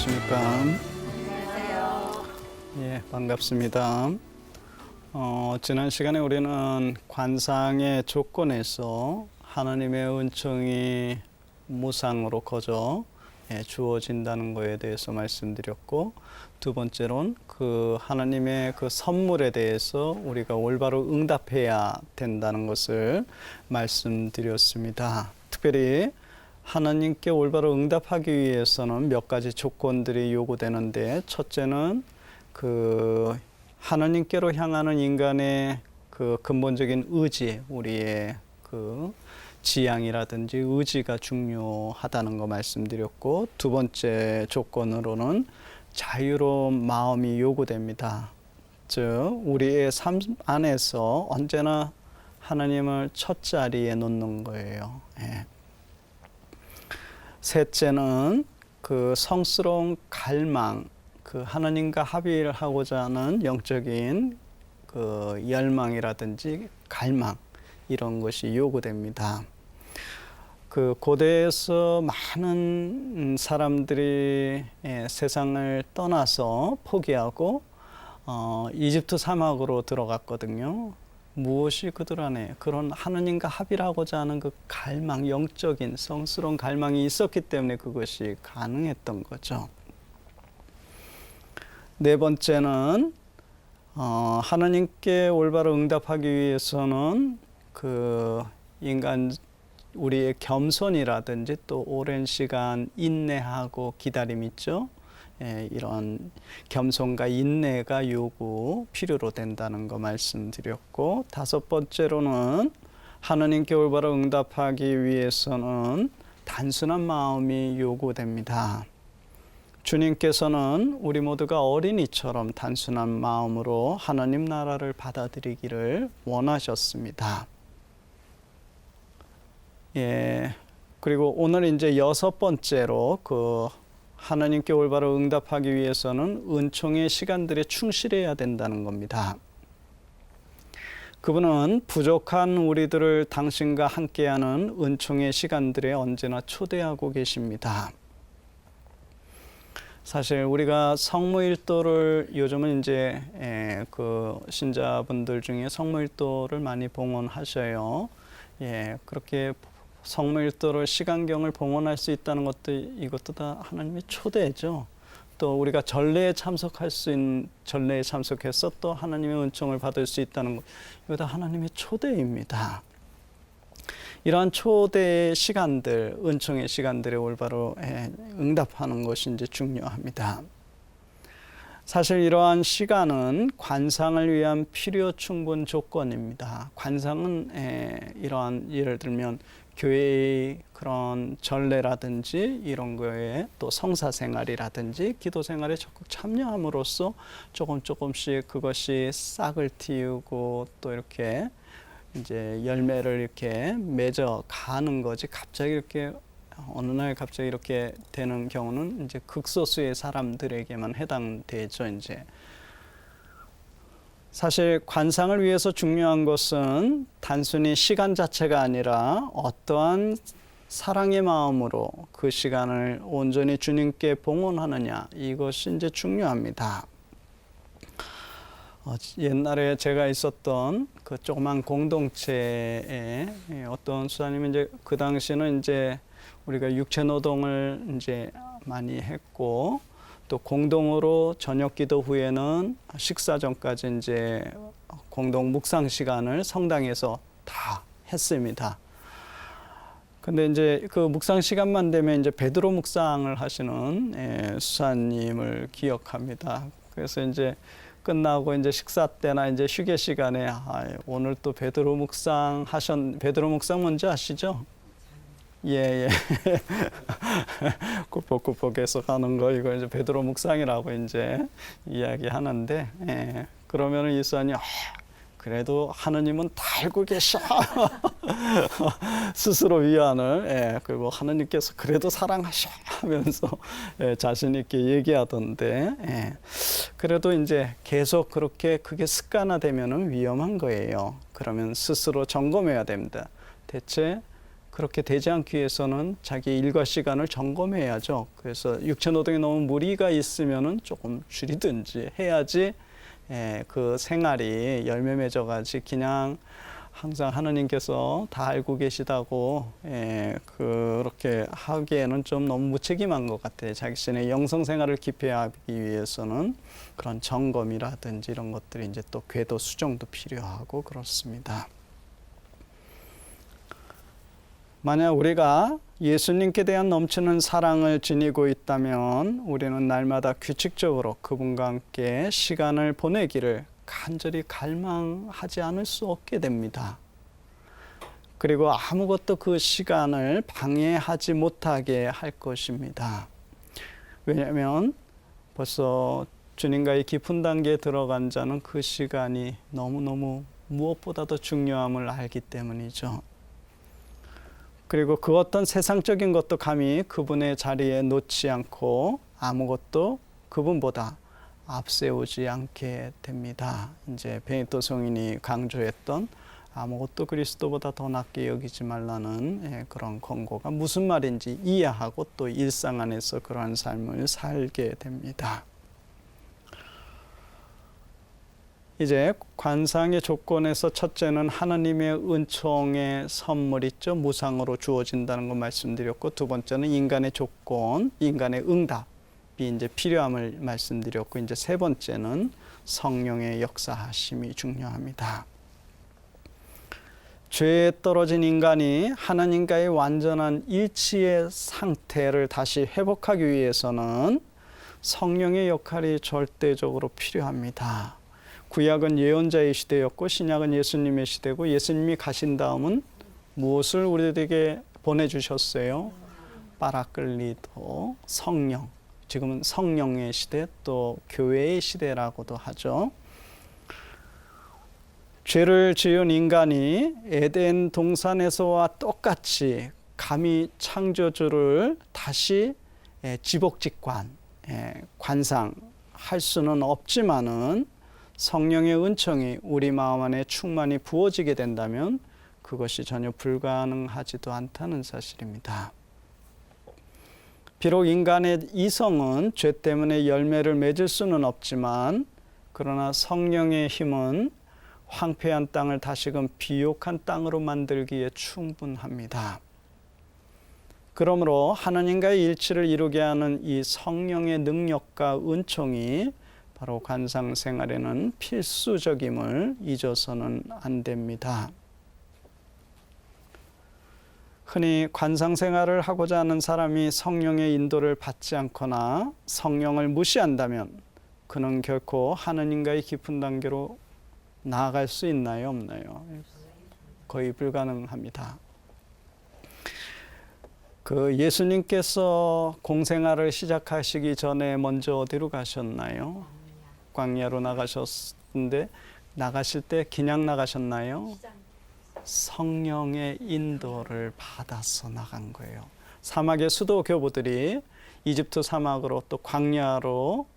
안녕하십니까. 안녕하세요. 예, 반갑습니다. 지난 시간에 우리는 관상의 조건에서 하나님의 은총이 무상으로 거저 주어진다는 것에 대해서 말씀드렸고, 두 번째로는 그 하나님의 그 선물에 대해서 우리가 올바로 응답해야 된다는 것을 말씀드렸습니다. 특별히 하나님께 올바로 응답하기 위해서는 몇 가지 조건들이 요구되는데, 첫째는 그 하나님께로 향하는 인간의 그 근본적인 의지, 우리의 그 지향이라든지 의지가 중요하다는 거 말씀드렸고, 두 번째 조건으로는 자유로운 마음이 요구됩니다. 즉 우리의 삶 안에서 언제나 하나님을 첫 자리에 놓는 거예요. 예. 셋째는 그 성스러운 갈망, 그 하나님과 합의를 하고자 하는 영적인 그 열망이라든지 갈망, 이런 것이 요구됩니다. 그 고대에서 많은 사람들이 세상을 떠나서 포기하고 이집트 사막으로 들어갔거든요. 무엇이 그들 안에 그런 하느님과 합의를 하고자 하는 그 갈망, 영적인 성스러운 갈망이 있었기 때문에 그것이 가능했던 거죠. 네 번째는 하나님께 올바로 응답하기 위해서는 그 인간 우리의 겸손이라든지 또 오랜 시간 인내하고 기다림 있죠. 이런 겸손과 인내가 필요로 된다는 거 말씀드렸고, 다섯 번째로는 하나님께 올바로 응답하기 위해서는 단순한 마음이 요구됩니다. 주님께서는 우리 모두가 어린이처럼 단순한 마음으로 하나님 나라를 받아들이기를 원하셨습니다. 예. 그리고 오늘 이제 여섯 번째로 그 하나님께 올바로 응답하기 위해서는 은총의 시간들에 충실해야 된다는 겁니다. 그분은 부족한 우리들을 당신과 함께하는 은총의 시간들에 언제나 초대하고 계십니다. 사실 우리가 성모일도를 요즘은 이제 그 신자분들 중에 성모일도를 많이 봉헌하셔요. 예, 그렇게 성모일도를 시간경을 봉헌할 수 있다는 것도 이것도 다 하나님의 초대죠. 또 우리가 전례에 참석해서 또 하나님의 은총을 받을 수 있다는 것, 이거 다 하나님의 초대입니다. 이러한 초대의 시간들, 은총의 시간들에 올바로 응답하는 것이 이제 중요합니다. 사실 이러한 시간은 관상을 위한 필요 충분 조건입니다. 관상은 이러한 예를 들면 교회의 그런 전례라든지 이런 거에 또 성사 생활이라든지 기도 생활에 적극 참여함으로써 조금씩 그것이 싹을 틔우고 또 이렇게 이제 열매를 이렇게 맺어 가는 거지, 갑자기 이렇게 어느 날 갑자기 이렇게 되는 경우는 이제 극소수의 사람들에게만 해당되죠. 이제 사실 관상을 위해서 중요한 것은 단순히 시간 자체가 아니라 어떠한 사랑의 마음으로 그 시간을 온전히 주님께 봉헌하느냐, 이것이 이제 중요합니다. 옛날에 제가 있었던 그 조그만 공동체에 어떤 수사님이 이제 그 당시는 이제 우리가 육체 노동을 이제 많이 했고, 또 공동으로 저녁 기도 후에는 식사 전까지 이제 공동 묵상 시간을 성당에서 다 했습니다. 근데 이제 그 묵상 시간만 되면 이제 베드로 묵상을 하시는 수사님을 기억합니다. 그래서 이제 끝나고 이제 식사 때나 이제 휴게 시간에 오늘 또 베드로 묵상 뭔지 아시죠? 예. 꾸벅꾸벅 계속 하는 거, 이거 이제 베드로 묵상이라고 이제 이야기하는데, 그러면은 이수환이 그래도 하느님은 다 알고 계셔. 스스로 위안을, 그리고 하느님께서 그래도 사랑하셔 하면서 자신 있게 얘기하던데, 그래도 이제 계속 그렇게 그게 습관화되면은 위험한 거예요. 그러면 스스로 점검해야 됩니다. 대체 그렇게 되지 않기 위해서는 자기 일과 시간을 점검해야죠. 그래서 육체노동에 너무 무리가 있으면은 조금 줄이든지 해야지 그 생활이 열매 맺어가지 그냥 항상 하나님께서 다 알고 계시다고 그렇게 하기에는 좀 너무 무책임한 것 같아요. 자기 자신의 영성 생활을 깊이 하기 위해서는 그런 점검이라든지 이런 것들이 이제 또 궤도 수정도 필요하고 그렇습니다. 만약 우리가 예수님께 대한 넘치는 사랑을 지니고 있다면 우리는 날마다 규칙적으로 그분과 함께 시간을 보내기를 간절히 갈망하지 않을 수 없게 됩니다. 그리고 아무것도 그 시간을 방해하지 못하게 할 것입니다. 왜냐하면 벌써 주님과의 깊은 단계에 들어간 자는 그 시간이 너무너무 무엇보다도 중요함을 알기 때문이죠. 그리고 그 어떤 세상적인 것도 감히 그분의 자리에 놓지 않고 아무것도 그분보다 앞세우지 않게 됩니다. 이제 베네토 성인이 강조했던 아무것도 그리스도보다 더 낫게 여기지 말라는 그런 권고가 무슨 말인지 이해하고 또 일상 안에서 그러한 삶을 살게 됩니다. 이제 관상의 조건에서 첫째는 하나님의 은총의 선물 있죠. 무상으로 주어진다는 거 말씀드렸고, 두 번째는 인간의 조건, 인간의 응답이 이제 필요함을 말씀드렸고, 이제 세 번째는 성령의 역사하심이 중요합니다. 죄에 떨어진 인간이 하나님과의 완전한 일치의 상태를 다시 회복하기 위해서는 성령의 역할이 절대적으로 필요합니다. 구약은 예언자의 시대였고 신약은 예수님의 시대고, 예수님이 가신 다음은 무엇을 우리에게 보내주셨어요? 파라클리토, 성령. 지금은 성령의 시대, 또 교회의 시대라고도 하죠. 죄를 지은 인간이 에덴 동산에서와 똑같이 감히 창조주를 다시 지복직관, 관상할 수는 없지만은 성령의 은총이 우리 마음 안에 충만히 부어지게 된다면 그것이 전혀 불가능하지도 않다는 사실입니다. 비록 인간의 이성은 죄 때문에 열매를 맺을 수는 없지만, 그러나 성령의 힘은 황폐한 땅을 다시금 비옥한 땅으로 만들기에 충분합니다. 그러므로 하나님과의 일치를 이루게 하는 이 성령의 능력과 은총이 바로 관상 생활에는 필수적임을 잊어서는 안 됩니다. 흔히 관상 생활을 하고자 하는 사람이 성령의 인도를 받지 않거나 성령을 무시한다면 그는 결코 하나님과의 깊은 단계로 나아갈 수 있나요, 없나요? 거의 불가능합니다. 그 예수님께서 공생활을 시작하시기 전에 먼저 어디로 가셨나요? 광야로 나가셨는데, 나가실 때 그냥 나가셨나요? 성령의 인도를 받아서 나간 거예요. 사막의 수도 교부들이 이집트 사막으로 또 광야로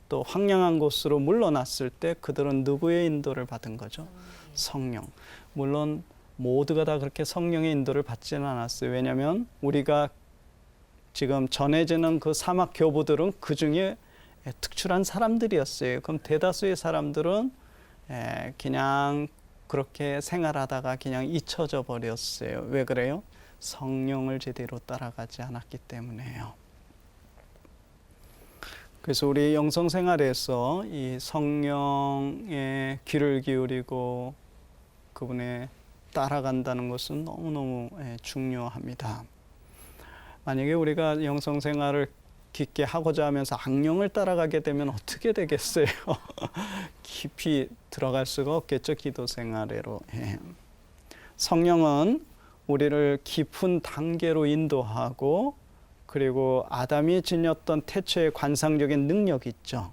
또 황량한 곳으로 물러났을 때 그들은 누구의 인도를 받은 거죠? 성령. 물론 모두가 다 그렇게 성령의 인도를 받지는 않았어요. 왜냐하면 우리가 지금 전해지는 그 사막 교부들은 그 중에 특출한 사람들이었어요. 그럼 대다수의 사람들은 그냥 그렇게 생활하다가 그냥 잊혀져 버렸어요. 왜 그래요? 성령을 제대로 따라가지 않았기 때문에요. 그래서 우리 영성 생활에서 이 성령의 귀를 기울이고 그분의 따라간다는 것은 너무너무 중요합니다. 만약에 우리가 영성 생활을 깊게 하고자 하면서 악령을 따라가게 되면 어떻게 되겠어요? 깊이 들어갈 수가 없겠죠, 기도 생활에로. 성령은 우리를 깊은 단계로 인도하고, 그리고 아담이 지녔던 태초의 관상적인 능력이 있죠.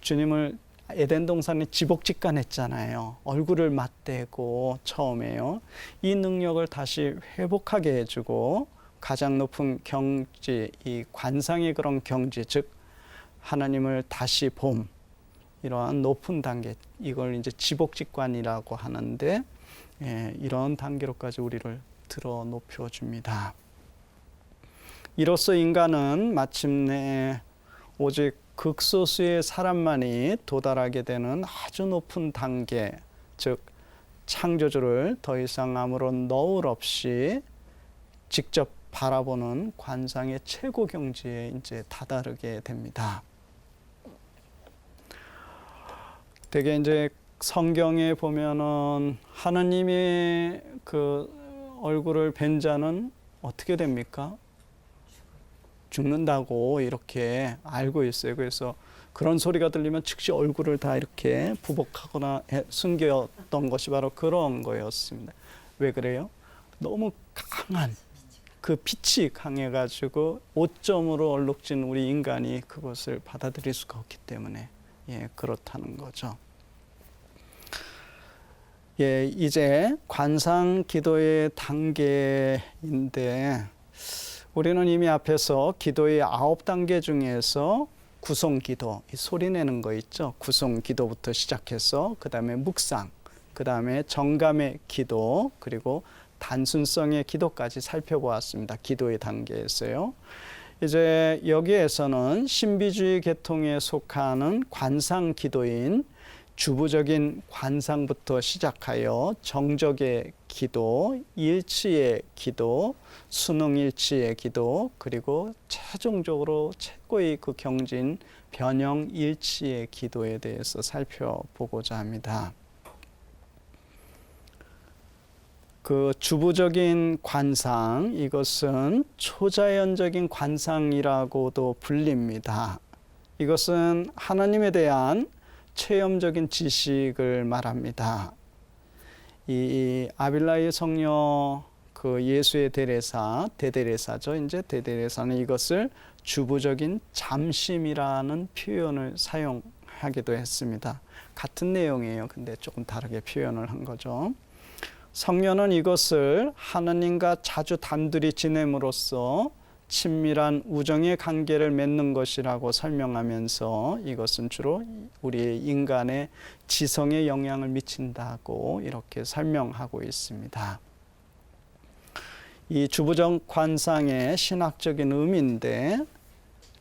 주님을 에덴 동산에 지복직관했잖아요. 얼굴을 맞대고 처음에요. 이 능력을 다시 회복하게 해주고, 가장 높은 경지, 이 관상의 그런 경지, 즉 하나님을 다시 봄, 이러한 높은 단계, 이걸 이제 지복직관이라고 하는데, 이런 단계로까지 우리를 들어 높여줍니다. 이로써 인간은 마침내 오직 극소수의 사람만이 도달하게 되는 아주 높은 단계, 즉 창조주를 더 이상 아무런 너울 없이 직접 바라보는 관상의 최고 경지에 이제 다다르게 됩니다. 되게 이제 성경에 보면은 하나님의 그 얼굴을 뵌 자는 어떻게 됩니까? 죽는다고 이렇게 알고 있어요. 그래서 그런 소리가 들리면 즉시 얼굴을 다 이렇게 부복하거나 숨겼던 것이 바로 그런 거였습니다. 왜 그래요? 너무 강한 그 빛이 강해가지고 오점으로 얼룩진 우리 인간이 그것을 받아들일 수가 없기 때문에 그렇다는 거죠. 이제 관상 기도의 단계인데 우리는 이미 앞에서 기도의 9단계 중에서 구송기도, 이 소리 내는 거 있죠. 구송기도부터 시작해서 그 다음에 묵상, 그 다음에 정감의 기도, 그리고 단순성의 기도까지 살펴보았습니다. 기도의 단계에서요. 이제 여기에서는 신비주의 계통에 속하는 관상 기도인 주부적인 관상부터 시작하여 정적의 기도, 일치의 기도, 수능일치의 기도, 그리고 최종적으로 최고의 그 경진 변형일치의 기도에 대해서 살펴보고자 합니다. 그 주부적인 관상, 이것은 초자연적인 관상이라고도 불립니다. 이것은 하나님에 대한 체험적인 지식을 말합니다. 이 아빌라의 성녀 그 예수의 대대레사죠. 이제 대대레사는 이것을 주부적인 잠심이라는 표현을 사용하기도 했습니다. 같은 내용이에요. 근데 조금 다르게 표현을 한 거죠. 성녀는 이것을 하나님과 자주 단둘이 지냄으로써 친밀한 우정의 관계를 맺는 것이라고 설명하면서 이것은 주로 우리 인간의 지성에 영향을 미친다고 이렇게 설명하고 있습니다. 이 주부적 관상의 신학적인 의미인데,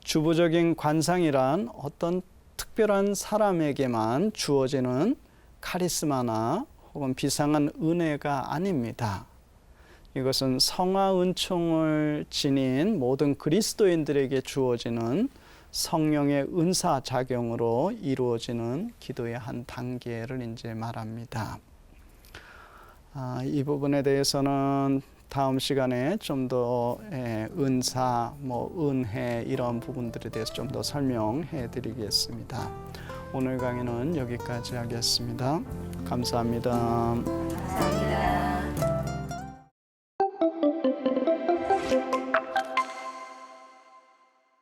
주부적인 관상이란 어떤 특별한 사람에게만 주어지는 카리스마나 혹은 비상한 은혜가 아닙니다. 이것은 성화 은총을 지닌 모든 그리스도인들에게 주어지는 성령의 은사 작용으로 이루어지는 기도의 한 단계를 이제 말합니다. 이 부분에 대해서는 다음 시간에 좀 더 은사, 은혜 이런 부분들에 대해서 좀 더 설명해 드리겠습니다. 오늘 강의는 여기까지 하겠습니다. 감사합니다. 감사합니다.